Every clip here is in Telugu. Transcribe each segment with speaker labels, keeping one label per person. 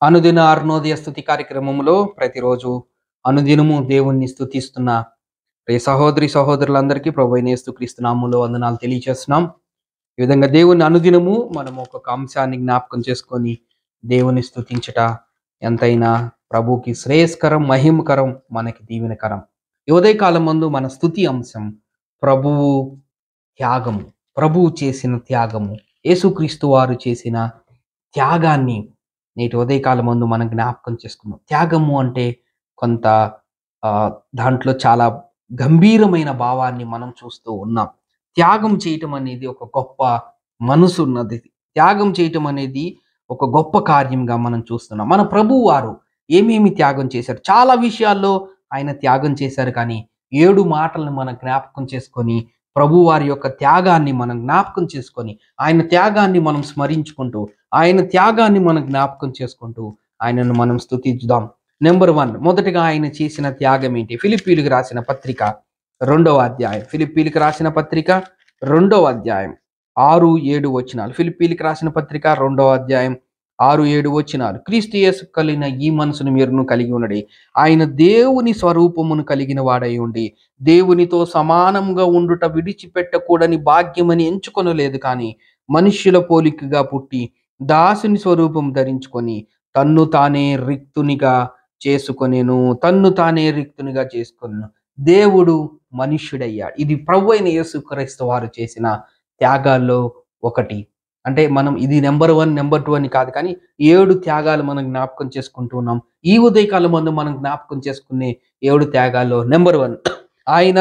Speaker 1: అనుదిన అరుణోదయ స్తుతి కార్యక్రమంలో ప్రతిరోజు అనుదినము దేవుణ్ణి స్తుతిస్తున్న ప్రియ సహోదరి సహోదరులందరికీ ప్రభువైన యేసుక్రీస్తు నామములో వందనాలు తెలియజేస్తున్నాం. ఈ విధంగా దేవుని అనుదినము మనం ఒక్కొక్క అంశాన్ని జ్ఞాపకం చేసుకొని దేవుని స్తుతించట ఎంతైనా ప్రభుకి శ్రేయస్కరం, మహిమకరం, మనకి దీవెనకరం. ఈ ఉదయకాలం మందు మన స్తుతి అంశం ప్రభువు త్యాగము, ప్రభువు చేసిన త్యాగము, యేసుక్రీస్తు వారు చేసిన త్యాగాన్ని నేటి ఉదయకాలం ముందు మనం జ్ఞాపకం చేసుకున్నాం. త్యాగము అంటే కొంత దాంట్లో చాలా గంభీరమైన భావాన్ని మనం చూస్తూ ఉన్నాం. త్యాగం చేయటం అనేది ఒక గొప్ప మనసు ఉన్నది. త్యాగం చేయటం అనేది ఒక గొప్ప కార్యంగా మనం చూస్తున్నాం. మన ప్రభువు వారు ఏమేమి త్యాగం చేశారు? చాలా విషయాల్లో ఆయన త్యాగం చేశారు. కానీ 7 మాటలను మనం జ్ఞాపకం చేసుకొని ప్రభు వారి యొక్క త్యాగాన్ని మనం జ్ఞాపకం చేసుకొని ఆయన త్యాగాన్ని మనం స్మరించుకుంటూ ఆయన త్యాగాన్ని మనం జ్ఞాపకం చేసుకుంటూ ఆయనను మనం స్తుతించుదాం. నెంబర్ 1 మొదటగా ఆయన చేసిన త్యాగం ఏంటి? ఫిలిప్పీయులకు రాసిన పత్రిక 2వ అధ్యాయం. ఫిలిప్పీయులకు రాసిన పత్రిక 2వ అధ్యాయం 6-7 వచనాలు. ఫిలిప్పీయులకు రాసిన పత్రిక 2వ అధ్యాయం 6-7 వచనాలు. క్రీస్తు యేసు కలిగిన ఈ మనసును మీరును కలిగి ఉన్నది. ఆయన దేవుని స్వరూపమును కలిగిన వాడై ఉండి దేవునితో సమానంగా ఉండుట విడిచిపెట్టకూడని భాగ్యమని ఎంచుకొనలేదు, కానీ మనుష్యుల పోలికగా పుట్టి దాసుని స్వరూపం ధరించుకొని తన్ను తానే రిక్తునిగా చేసుకొనెను. దేవుడు మనుష్యుడయ్యాడు. ఇది ప్రభువైన యేసుక్రీస్తు వారు చేసిన త్యాగాల్లో ఒకటి. అంటే మనం ఇది నెంబర్ 1, నెంబర్ 2 అని కాదు, కానీ 7 త్యాగాలు మనం జ్ఞాపకం చేసుకుంటూ ఉన్నాం. ఈ ఉదయకాలం ముందు మనం జ్ఞాపకం చేసుకునే 7 త్యాగాల్లో నెంబర్ 1, ఆయన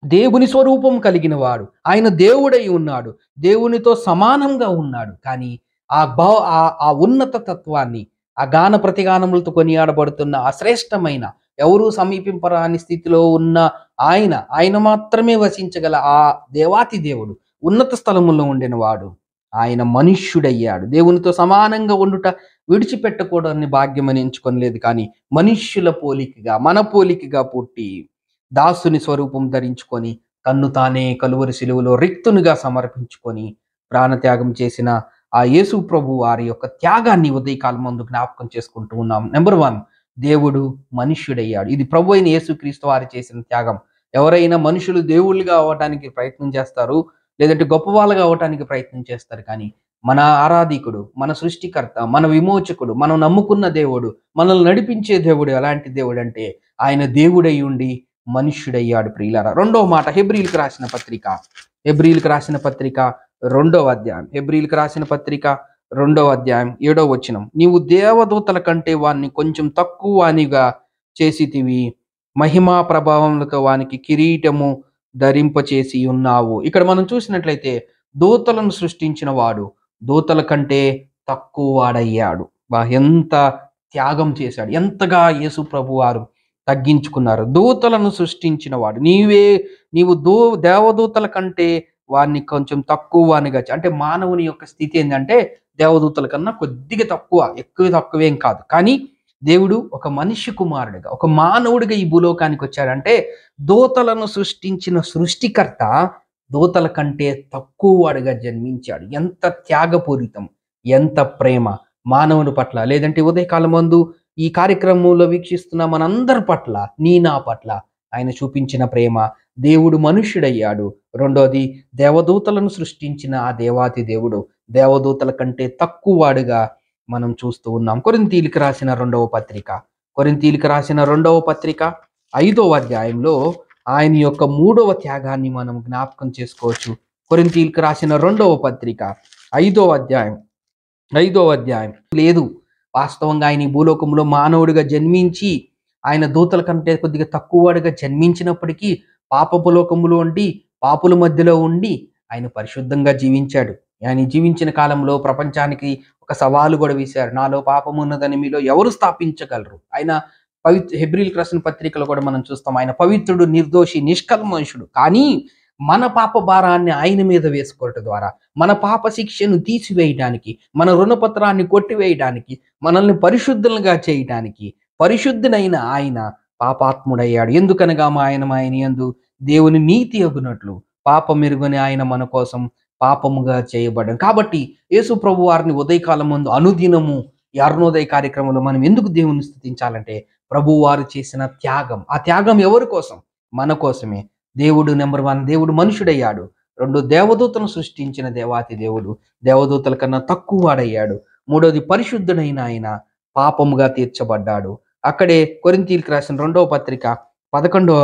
Speaker 1: దేవుని స్వరూపం కలిగిన వాడు. ఆయన దేవుడై ఉన్నాడు, దేవునితో సమానంగా ఉన్నాడు. కానీ ఆ ఉన్నత తత్వాన్ని, ఆ గాన ప్రతిగానములతో కొనియాడబడుతున్న ఆ శ్రేష్టమైన, ఎవరూ సమీపింపరాని స్థితిలో ఉన్న ఆయన మాత్రమే వసించగల ఆ దేవాతి దేవుడు, ఉన్నత స్థలములో ఉండిన వాడు, ఆయన మనుష్యుడయ్యాడు. దేవునితో సమానంగా ఉండుట విడిచిపెట్టకూడని భాగ్యమని ఎంచుకొనలేదు, కానీ మనుష్యుల పోలికగా, మన పోలికగా పుట్టి దాసుని స్వరూపం ధరించుకొని తన్ను తానే కలువరి శిలువలో రిక్తునిగా సమర్పించుకొని ప్రాణత్యాగం చేసిన ఆ యేసు ప్రభు వారి యొక్క త్యాగాన్ని ఉదయకాలం ముందు జ్ఞాపకం చేసుకుంటూ ఉన్నాం. నెంబర్ 1, దేవుడు మనుష్యుడయ్యాడు. ఇది ప్రభు అయిన యేసుక్రీస్తు వారు చేసిన త్యాగం. ఎవరైనా మనుషులు దేవుళ్ళుగా అవ్వటానికి ప్రయత్నం చేస్తారు, లేదంటే గొప్పవాళ్ళుగా అవ్వటానికి ప్రయత్నం చేస్తారు. కానీ మన ఆరాధికుడు, మన సృష్టికర్త, మన విమోచకుడు, మనం నమ్ముకున్న దేవుడు, మనల్ని నడిపించే దేవుడు ఎలాంటి దేవుడు అంటే ఆయన దేవుడై ఉండి మనుష్యుడయ్యాడు. ప్రియులారా, 2వ మాట హెబ్రీయులకు రాసిన పత్రిక 2వ అధ్యాయం. హెబ్రీయులకు రాసిన పత్రిక 2వ అధ్యాయం 7వ వచనం. నీవు దేవదూతల కంటే వాన్ని కొంచెం తక్కువ వానిగా చేసితివి, మహిమా ప్రభావములతో వానికి కిరీటము ధరింపచేసి ఉన్నావు. ఇక్కడ మనం చూసినట్లయితే దూతలను సృష్టించిన వాడు దూతల కంటే తక్కువ వాడయ్యాడు. ఎంత త్యాగం చేశాడు, ఎంతగా యేసు ప్రభు వారు తగ్గించుకున్నారు. దూతలను సృష్టించిన వాడు నీవు దేవదూతల కంటే వారిని కొంచెం తక్కువ వానిగా, అంటే మానవుని యొక్క స్థితి ఏంటంటే దేవదూతల కన్నా కొద్దిగా తక్కువేం కాదు. కానీ దేవుడు ఒక మనిషి కుమారుడిగా, ఒక మానవుడిగా ఈ భూలోకానికి వచ్చాడంటే దూతలను సృష్టించిన సృష్టికర్త దూతల కంటే తక్కువ వాడిగా జన్మించాడు. ఎంత త్యాగపూరితం, ఎంత ప్రేమ మానవుని పట్ల, లేదంటే ఉదయకాలం ముందు ఈ కార్యక్రమంలో వీక్షిస్తున్న మనందరి పట్ల, నా పట్ల ఆయన చూపించిన ప్రేమ. దేవుడు మనుష్యుడయ్యాడు. 2వది, దేవదూతలను సృష్టించిన ఆ దేవాతి దేవుడు దేవదూతల కంటే తక్కువ వాడుగా మనం చూస్తూ ఉన్నాం. కొరింథీయులకు రాసిన 2వ పత్రిక 5వ అధ్యాయంలో ఆయన యొక్క 3వ త్యాగాన్ని మనం జ్ఞాపకం చేసుకోవచ్చు. కొరింథీయులకు రాసిన 2వ పత్రిక 5వ అధ్యాయం లేదు. వాస్తవంగా ఆయన ఈ భూలోకంలో మానవుడిగా జన్మించి ఆయన దూతల కంటే కొద్దిగా తక్కువ వాడిగా జన్మించినప్పటికీ పాపపు లోకములో ఉండి, పాపుల మధ్యలో ఉండి ఆయన పరిశుద్ధంగా జీవించాడు. ఆయన జీవించిన కాలంలో ప్రపంచానికి ఒక సవాలు కూడా వేశారు. నాలో పాపం ఉన్నదని మీలో ఎవరు స్థాపించగలరు? ఆయన హెబ్రీయులకు రాసిన పత్రికలో కూడా మనం చూస్తాం, ఆయన పవిత్రుడు, నిర్దోషి, నిష్కల్మషుడు. కానీ మన పాప భారాన్ని ఆయన మీద వేసుకోవటం ద్వారా, మన పాప శిక్షను తీసివేయడానికి, మన రుణపత్రాన్ని కొట్టివేయడానికి, మనల్ని పరిశుద్ధులుగా చేయడానికి పరిశుద్ధునైన ఆయన పాపాత్ముడయ్యాడు. ఎందుకనగా ఆయన యందు దేవుని నీతి అగునట్లు పాపమెరుగని ఆయన మన కోసం పాపముగా చేయబడ్డాడు. కాబట్టి యేసు ప్రభు వారిని ఉదయకాలం ముందు అనుదినము ఈ అరుణోదయ కార్యక్రమంలో మనం ఎందుకు దేవుణ్ణి స్తుతించాలంటే ప్రభు వారు చేసిన త్యాగం. ఆ త్యాగం ఎవరి కోసం? మన కోసమే. దేవుడు నెంబర్ 1 దేవుడు మనుషుడయ్యాడు. 2 దేవదూతను సృష్టించిన దేవాతి దేవుడు దేవదూతల కన్నా తక్కువ వాడయ్యాడు. మూడోది పరిశుద్ధుడైన ఆయన పాపముగా తీర్చబడ్డాడు. అక్కడే కొరింథీయులకు రాసిన 2వ పత్రిక 11వ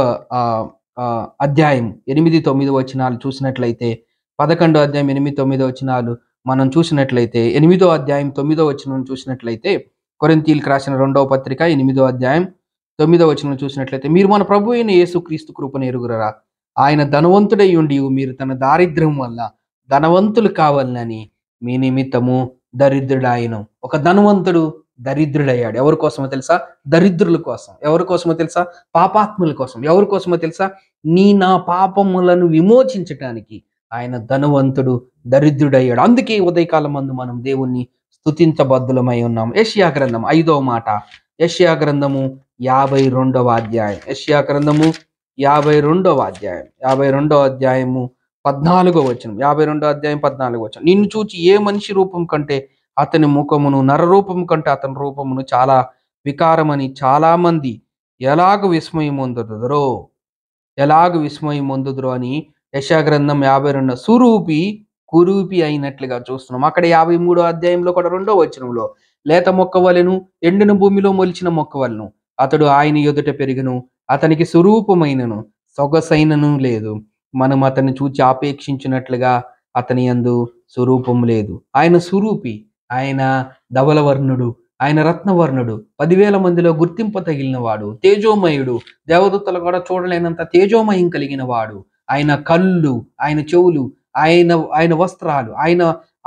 Speaker 1: అధ్యాయం 8, 9 వచనాలు చూసినట్లయితే 11వ అధ్యాయం 8, 9 వచనాలు మనం చూసినట్లయితే 8వ అధ్యాయం 9వ వచనం చూసినట్లయితే కొరింథీయులకు రాసిన 2వ పత్రిక 8వ అధ్యాయం 9వ వచనం చూసినట్లయితే మీరు మన ప్రభు అయిన యేసుక్రీస్తు కృపను ఎరుగురరా ఆయన ధనవంతుడై ఉండి మీరు తన దారిద్ర్యం వల్ల ధనవంతులు కావాలని మీ నిమిత్తము దరిద్రుడాయను. ఒక ధనవంతుడు దరిద్రుడయ్యాడు. ఎవరి కోసమో తెలుసా? దరిద్రుల కోసం. ఎవరి కోసమో తెలుసా? పాపాత్ముల కోసం. ఎవరి కోసమో తెలుసా? నా పాపములను విమోచించటానికి ఆయన ధనవంతుడు దరిద్రుడయ్యాడు. అందుకే ఉదయకాలం మందు మనం దేవుణ్ణి స్తుతించబద్దులమై ఉన్నాం. యెషయా గ్రంథం 5వ మాట, యెషయా గ్రంథము 52వ అధ్యాయం, యెషయా గ్రంథము 52వ అధ్యాయం, 52వ అధ్యాయము 14వ వచనం, 52వ అధ్యాయం 14వ వచనం. నిన్ను చూచి ఏ మనిషి రూపం కంటే అతని ముఖమును, నరరూపం కంటే అతని రూపమును చాలా వికారమని చాలా మంది ఎలాగ విస్మయం పొందుదురో అని యెషయా గ్రంథం 52 సురూపి కురూపి అయినట్లుగా చూస్తున్నాం. అక్కడ 53వ అధ్యాయంలో కూడా 2వ వచనంలో లేత మొక్క వలెను ఎండిన భూమిలో మొలిచిన మొక్క వలెను అతడు ఆయన ఎదుట పెరిగను, అతనికి స్వరూపమైనను సొగసైనను లేదు. మనం అతన్ని చూచి ఆపేక్షించినట్లుగా అతని యందు స్వరూపం లేదు. ఆయన స్వరూపి, ఆయన ధవలవర్ణుడు, ఆయన రత్నవర్ణుడు, 10,000 మందిలో గుర్తింపు తగిలిన వాడు, తేజోమయుడు, దేవదూతలు కూడా చూడలేనంత తేజోమయం కలిగిన వాడు. ఆయన కళ్ళు, ఆయన చెవులు, ఆయన వస్త్రాలు,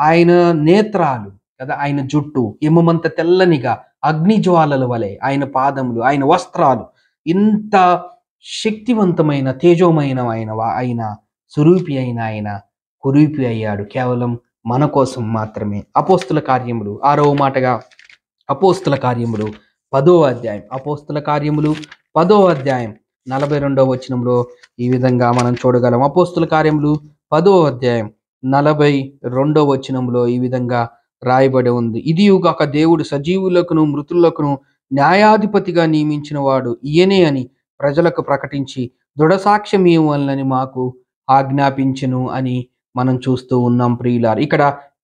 Speaker 1: ఆయన నేత్రాలు కదా, ఆయన జుట్టు హిమమంత తెల్లనిగా అగ్నిజ్వాలల వలె, ఆయన పాదములు, ఆయన వస్త్రాలు, ఇంత శక్తివంతమైన తేజోమైన ఆయన స్వరూపి అయిన ఆయన కురూపి అయ్యాడు కేవలం మన కోసం మాత్రమే. అపోస్తుల కార్యములు 6వ మాటగా అపోస్తుల కార్యములు 10వ అధ్యాయం, అపోస్తుల కార్యములు 10వ అధ్యాయం 42వ వచనంలో ఈ విధంగా మనం చూడగలం. అపోస్తుల కార్యములు 10వ అధ్యాయం 42వ వచనంలో ఈ విధంగా రాయబడి ఉంది. ఇది ఒక దేవుడు సజీవులకును మృతులకును న్యాయాధిపతిగా నియమించిన వాడు ఈయనే అని ప్రజలకు ప్రకటించి దృఢసాక్ష్యం ఇవ్వాలని మాకు ఆజ్ఞాపించును అని మనం చూస్తూ ఉన్నాం ప్రియులారు. ఇక్కడ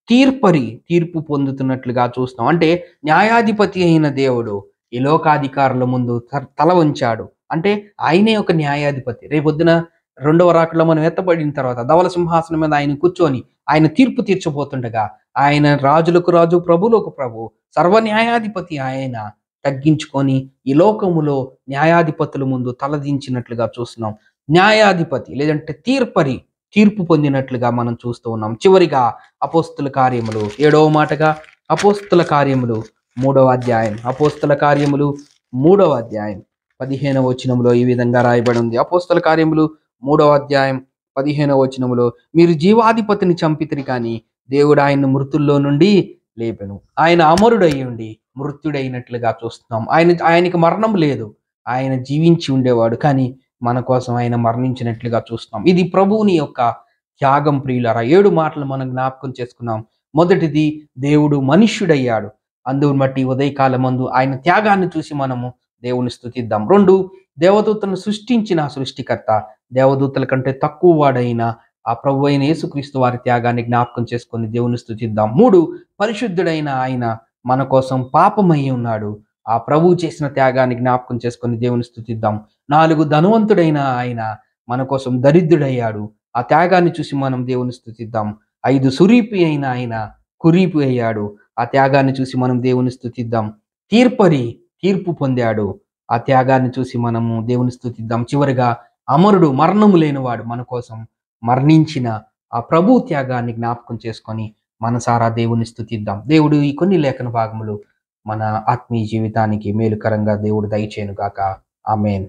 Speaker 1: తీర్పు పొందుతున్నట్లుగా చూస్తున్నాం. అంటే న్యాయాధిపతి అయిన దేవుడు ఈ లోకాధికారుల ముందు తల వంచాడు. అంటే ఆయనే ఒక న్యాయాధిపతి. రేపొద్దున 2వ రాకడలో మనం ఎత్తబడిన తర్వాత ధవల సింహాసనం మీద ఆయన కూర్చొని ఆయన తీర్పు తీర్చబోతుండగా ఆయన రాజులకు రాజు, ప్రభులకు ప్రభు, సర్వ న్యాయాధిపతి ఆయన తగ్గించుకొని ఈ లోకములో న్యాయాధిపతుల ముందు తలదించినట్లుగా చూస్తున్నాం. న్యాయాధిపతి లేదంటే తీర్పు పొందినట్లుగా మనం చూస్తూ ఉన్నాం. చివరిగా అపోస్తుల కార్యములు 7వ మాటగా అపోస్తుల కార్యములు 3వ అధ్యాయం, అపోస్తుల కార్యములు 3వ అధ్యాయం 15వ వచనంలో ఈ విధంగా రాయబడి ఉంది. అపోస్తుల కార్యములు 3వ అధ్యాయం 15వ వచనంలో మీరు జీవాధిపతిని చంపితిరి కానీ దేవుడు ఆయన మృతుల్లో నుండి లేపెను. ఆయన అమరుడై ఉండి మృత్యుడైనట్లుగా చూస్తున్నాం. ఆయనకి మరణం లేదు, ఆయన జీవించి ఉండేవాడు, కానీ మన కోసం ఆయన మరణించినట్లుగా చూస్తున్నాం. ఇది ప్రభువుని యొక్క త్యాగం ప్రియులారా. 7 మాటలు మనం జ్ఞాపకం చేసుకున్నాం. మొదటిది, దేవుడు మనుష్యుడయ్యాడు. అందుని బట్టి ఉదయకాలం మందు ఆయన త్యాగాన్ని చూసి మనము దేవుని స్తుతిద్దాం. 2, దేవదూతలను సృష్టించిన సృష్టికర్త, దేవదూతల కంటే తక్కువ వాడైన ఆ ప్రభు అయిన యేసుక్రీస్తు వారి త్యాగాన్ని జ్ఞాపకం చేసుకొని దేవుని స్తుతిద్దాం. 3, పరిశుద్ధుడైన ఆయన మన కోసం పాపమై ఉన్నాడు. ఆ ప్రభువు చేసిన త్యాగాన్ని జ్ఞాపకం చేసుకొని దేవుని స్తుతిద్దాం. 4, ధనవంతుడైన ఆయన మన కోసం దరిద్రుడయ్యాడు. ఆ త్యాగాన్ని చూసి మనం దేవుని స్తుతిద్దాం. 5, సురీపి అయిన ఆయన కురీపి అయ్యాడు. ఆ త్యాగాన్ని చూసి మనం దేవుని స్తుతిద్దాం. తీర్పు పొందాడు. ఆ త్యాగాన్ని చూసి మనము దేవుని స్తుతిద్దాం. చివరిగా అమరుడు, మరణము లేనివాడు, మన కోసం మరణించిన ఆ ప్రభు త్యాగాన్ని జ్ఞాపకం చేసుకొని మనసారా దేవుని స్తుతిద్దాం. దేవుడు ఈ కొన్ని లేఖన భాగములు మన ఆత్మీయ జీవితానికి మేలుకరంగా దేవుడు దయచేయును గాక. ఆమేన్.